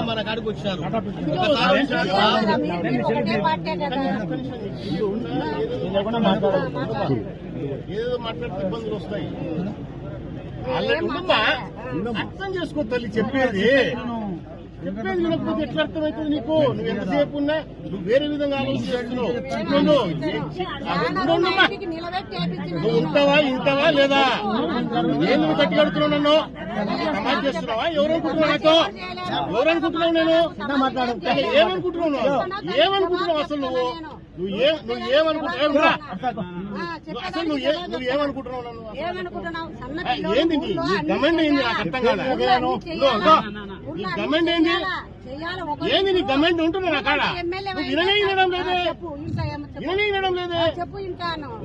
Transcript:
మన కాడికి వచ్చారు ఏదో మాట్లాడితే ఇబ్బందులు వస్తాయి. అర్థం చేసుకో తల్లి, చెప్పేది వినకపోతే ఎట్లా అర్థమవుతుంది నీకు? నువ్వు ఎంతసేపు ఉన్నా నువ్వు వేరే విధంగా ఆలోచిస్తున్నావు. నువ్వు ఉంటావా ఇంటావా లేదా? నేను నువ్వు గట్టి కడుతున్నావు, నన్ను సమాజ్ చేస్తున్నావా? ఎవరనుకుంటున్నావు? నాతో ఎవరనుకుంటున్నావు? నేను ఏమనుకుంటున్నావు? ఏమనుకుంటున్నావు అసలు నువ్వు ఏమనుకుంటున్నావు? అసలు నువ్వు ఏమనుకుంటున్నావు? నన్ను ఏంది నీ గమెండ్ ఏంది? నాకు అర్థం కాదు. నీ గమెండ్ ఏంది? ఏంది నీ గమెండ్ ఉంటున్నా నా కాడ? విననే వినడం లేదే.